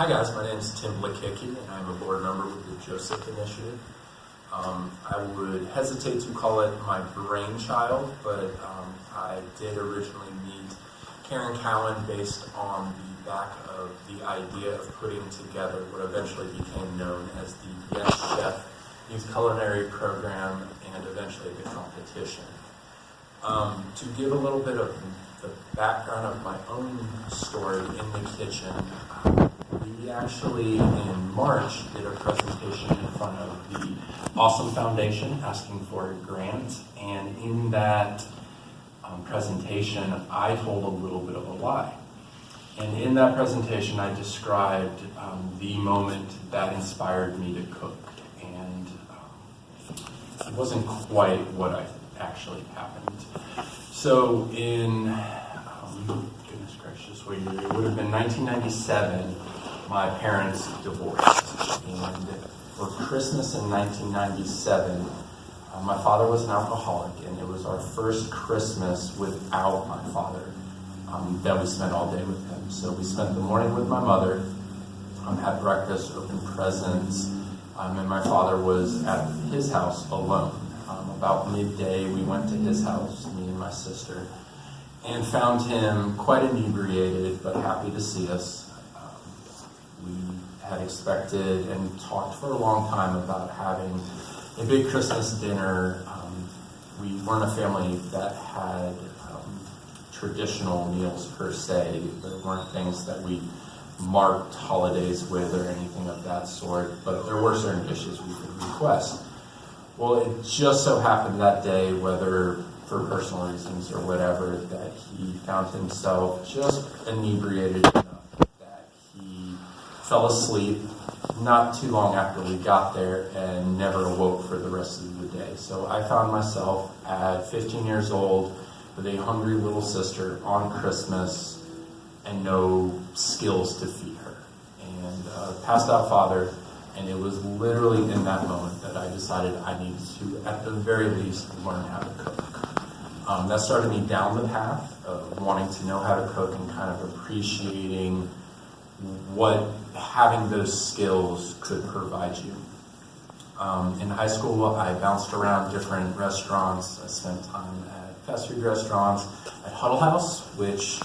guys, my name is Tim Blekicki, and I'm a board member with the Joseph Initiative. I would hesitate to call it my brainchild, but I did originally meet Karen Cowan based on the back of the idea of putting together what eventually became known as the Yes Chef Youth Culinary Program and eventually the competition. To give a little bit of the background of my own story in the kitchen, we actually in March did a presentation in front of the Awesome Foundation asking for a grant, and in that presentation I told a little bit of a lie. And in that presentation I described the moment that inspired me to cook, and it wasn't quite what I actually happened. So in, goodness gracious, it would have been 1997, my parents divorced. And for Christmas in 1997, my father was an alcoholic, and it was our first Christmas without my father that we spent all day with him. So we spent the morning with my mother, had breakfast, opened presents, and my father was at his house alone. About midday, we went to his house, me and my sister, and found him quite inebriated, but happy to see us. We had expected and talked for a long time about having a big Christmas dinner. We weren't a family that had traditional meals per se. There weren't things that we marked holidays with or anything of that sort, but there were certain dishes we could request. Well, it just so happened that day, whether for personal reasons or whatever, that he found himself just inebriated enough that he fell asleep not too long after we got there and never awoke for the rest of the day. So I found myself at 15 years old with a hungry little sister on Christmas and no skills to feed her. And passed out father. And it was literally in that moment that I decided I needed to, at the very least, learn how to cook. That started me down the path of wanting to know how to cook and kind of appreciating what having those skills could provide you. In high school, I bounced around different restaurants. I spent time at fast food restaurants, at Huddle House, which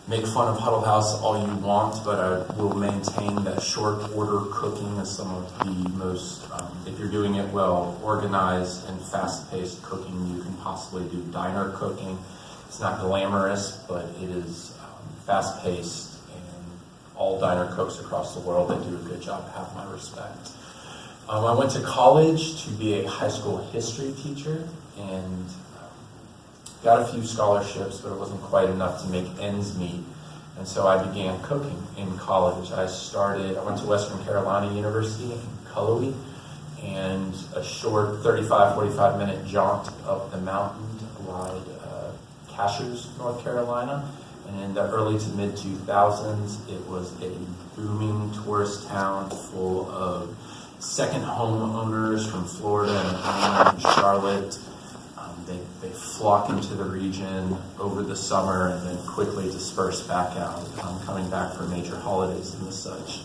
make fun of Huddle House all you want, but I will maintain that short order cooking is some of the most, if you're doing it well, organized and fast-paced cooking you can possibly do. Diner cooking, it's not glamorous, but it is fast-paced, and all diner cooks across the world that do a good job have my respect. I went to college to be a high school history teacher, and got a few scholarships, but it wasn't quite enough to make ends meet. And so I began cooking in college. I went to Western Carolina University in Cullowhee, and a short 35, 45 minute jaunt up the mountain to ride Cashiers, North Carolina. And in the early to mid 2000s, it was a booming tourist town full of second homeowners from Florida and Atlanta and Charlotte. They flock into the region over the summer and then quickly disperse back out, coming back for major holidays and the such.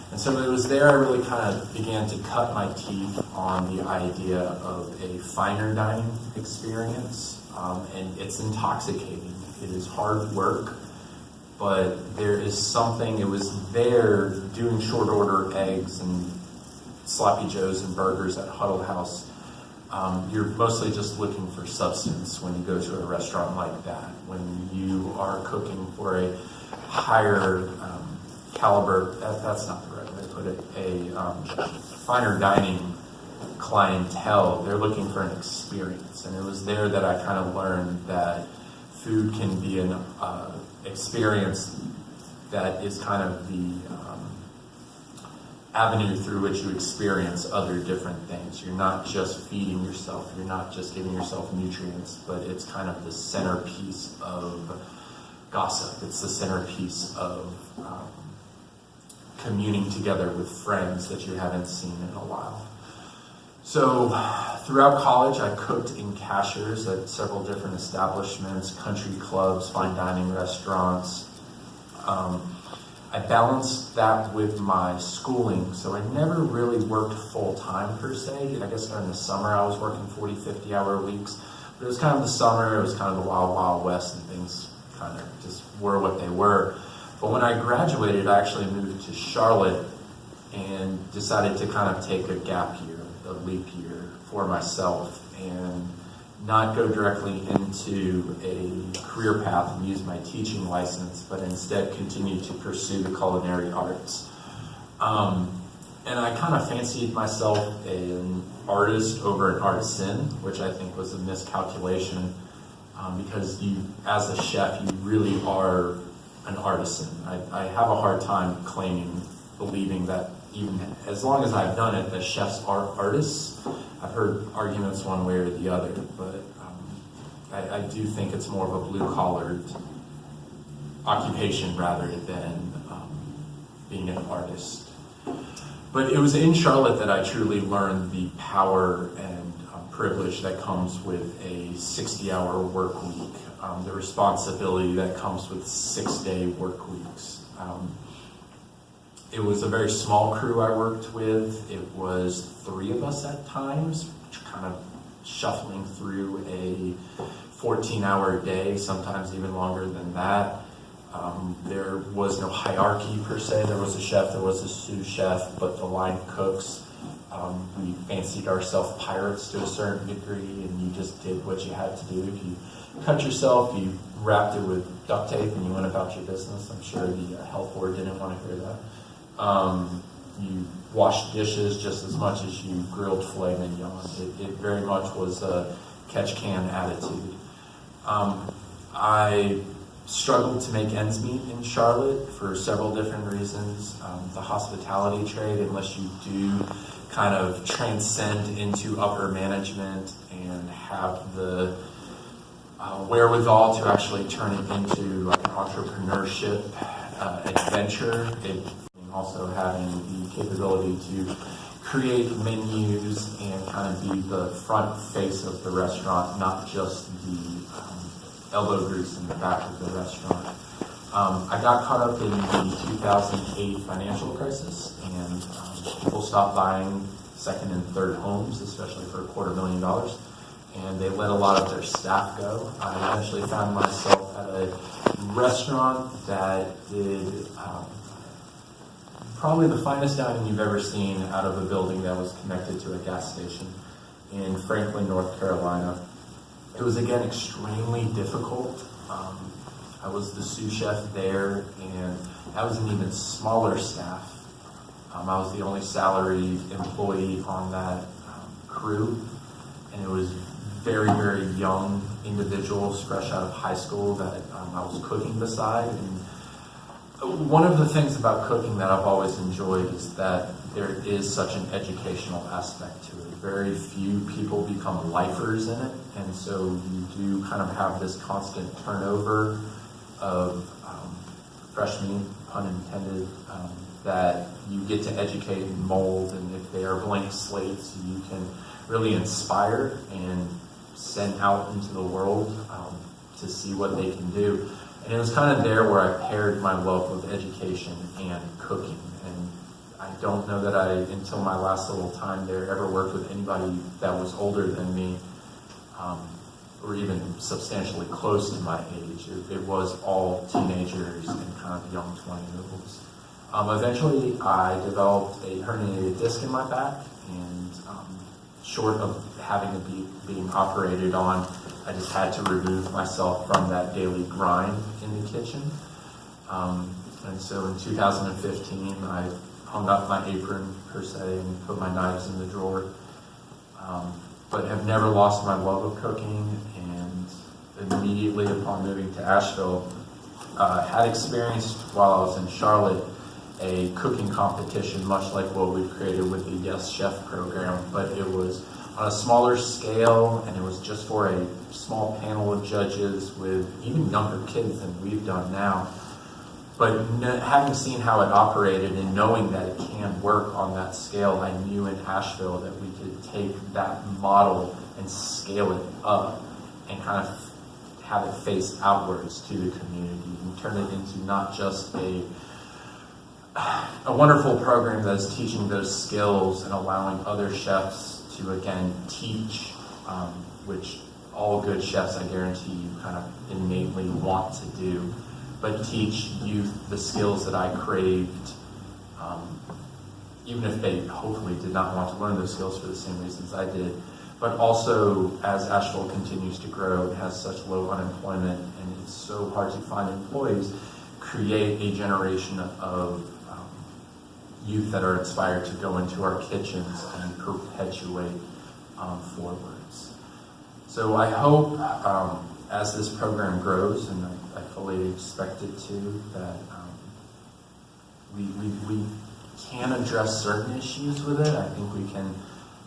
And so it was there I really kind of began to cut my teeth on the idea of a finer dining experience, and it's intoxicating. It is hard work, but there is something, it was there doing short order eggs and sloppy joes and burgers at Huddle House. You're mostly just looking for substance when you go to a restaurant like that. When you are cooking for a higher caliber, that's not the right way to put it, a finer dining clientele, they're looking for an experience. And it was there that I kind of learned that food can be an experience that is kind of the avenue through which you experience other different things. You're not just feeding yourself, you're not just giving yourself nutrients, but it's kind of the centerpiece of gossip. It's the centerpiece of communing together with friends that you haven't seen in a while. So throughout college, I cooked in Cashiers at several different establishments, country clubs, fine dining restaurants. I balanced that with my schooling, so I never really worked full-time per se. I guess during the summer I was working 40, 50-hour weeks, but it was kind of the summer, it was kind of the wild, wild west, and things kind of just were what they were. But when I graduated, I actually moved to Charlotte and decided to kind of take a gap year, a leap year for myself, and not go directly into a career path and use my teaching license, but instead continue to pursue the culinary arts. And I kind of fancied myself an artist over an artisan, which I think was a miscalculation, because you, as a chef, you really are an artisan. I have a hard time believing that even as long as I've done it, that chefs are artists. I've heard arguments one way or the other, but I do think it's more of a blue-collared occupation rather than being an artist. But it was in Charlotte that I truly learned the power and privilege that comes with a 60-hour work week, the responsibility that comes with 6-day work weeks. It was a very small crew I worked with. It was 3 of us at times, kind of shuffling through a 14-hour day, sometimes even longer than that. There was no hierarchy per se. There was a chef, there was a sous chef, but the line cooks, we fancied ourselves pirates to a certain degree, and you just did what you had to do. If you cut yourself, you wrapped it with duct tape and you went about your business. I'm sure the health board didn't want to hear that. You washed dishes just as much as you grilled filet mignon. It very much was a catch-can attitude. I struggled to make ends meet in Charlotte for several different reasons. The hospitality trade, unless you do kind of transcend into upper management and have the wherewithal to actually turn it into like an entrepreneurship adventure, also having the capability to create menus and kind of be the front face of the restaurant, not just the elbow grease in the back of the restaurant. I got caught up in the 2008 financial crisis, and people stopped buying second and third homes, especially for $250,000, and they let a lot of their staff go. I eventually found myself at a restaurant that did probably the finest dining you've ever seen out of a building that was connected to a gas station in Franklin, North Carolina. It was, again, extremely difficult. I was the sous chef there, and I was an even smaller staff. I was the only salaried employee on that crew, and it was very, very young individuals fresh out of high school that I was cooking beside. And one of the things about cooking that I've always enjoyed is that there is such an educational aspect to it. Very few people become lifers in it, and so you do kind of have this constant turnover of fresh meat, pun intended, that you get to educate and mold, and if they are blank slates, you can really inspire and send out into the world to see what they can do. And it was kind of there where I paired my love of education and cooking. And I don't know that I, until my last little time there, ever worked with anybody that was older than me, or even substantially close to my age. It was all teenagers and kind of young 20-year-olds. Eventually, I developed a herniated disc in my back, and short of having it being operated on, I just had to remove myself from that daily grind in the kitchen. And so in 2015, I hung up my apron, per se, and put my knives in the drawer. But have never lost my love of cooking, and immediately upon moving to Asheville, had experienced while I was in Charlotte a cooking competition, much like what we've created with the Yes Chef program, but it was on a smaller scale, and it was just for a small panel of judges with even younger kids than we've done now. But having seen how it operated and knowing that it can work on that scale, I knew in Asheville that we could take that model and scale it up and kind of have it face outwards to the community and turn it into not just a a wonderful program that is teaching those skills and allowing other chefs to, again, teach, which all good chefs, I guarantee you, kind of innately want to do, but teach youth the skills that I craved, even if they hopefully did not want to learn those skills for the same reasons I did. But also, as Asheville continues to grow and has such low unemployment, and it's so hard to find employees, create a generation of youth that are inspired to go into our kitchens and perpetuate forwards. So I hope, as this program grows, and I fully expect it to, that we can address certain issues with it. I think we can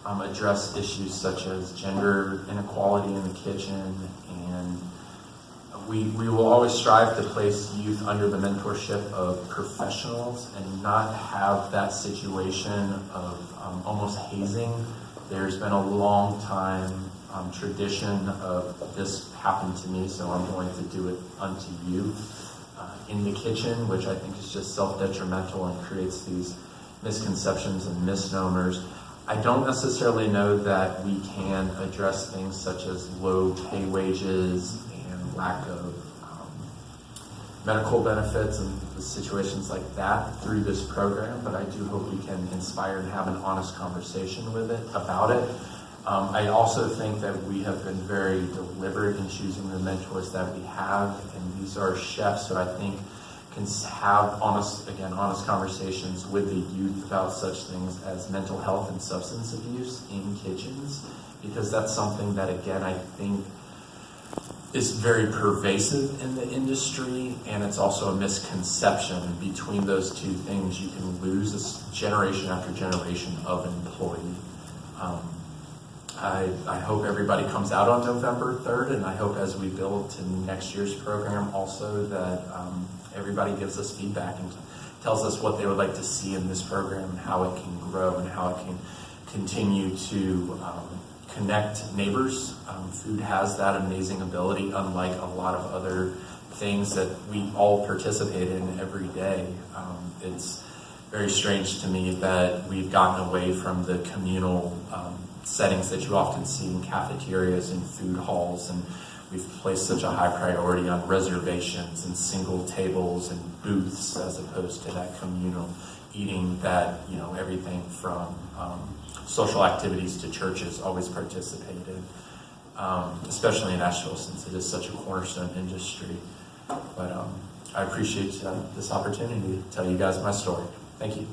address issues such as gender inequality in the kitchen, and we will always strive to place youth under the mentorship of professionals and not have that situation of almost hazing. There's been a long time tradition of this happened to me, so I'm going to do it unto you in the kitchen, which I think is just self-detrimental and creates these misconceptions and misnomers. I don't necessarily know that we can address things such as low pay wages and lack of medical benefits and situations like that through this program, but I do hope we can inspire and have an honest conversation about it. I also think that we have been very deliberate in choosing the mentors that we have, and these are chefs who I think can have honest conversations with the youth about such things as mental health and substance abuse in kitchens, because that's something that, again, I think is very pervasive in the industry, and it's also a misconception. Between those two things, you can lose this generation after generation of employee. I hope everybody comes out on November 3rd, and I hope as we build to next year's program also that everybody gives us feedback and tells us what they would like to see in this program and how it can grow and how it can continue to connect neighbors. Food has that amazing ability, unlike a lot of other things that we all participate in every day. It's very strange to me that we've gotten away from the communal settings that you often see in cafeterias and food halls, and we've placed such a high priority on reservations and single tables and booths as opposed to that communal eating that, everything from social activities to churches always participate in, especially in Asheville since it is such a cornerstone industry. But I appreciate this opportunity to tell you guys my story. Thank you.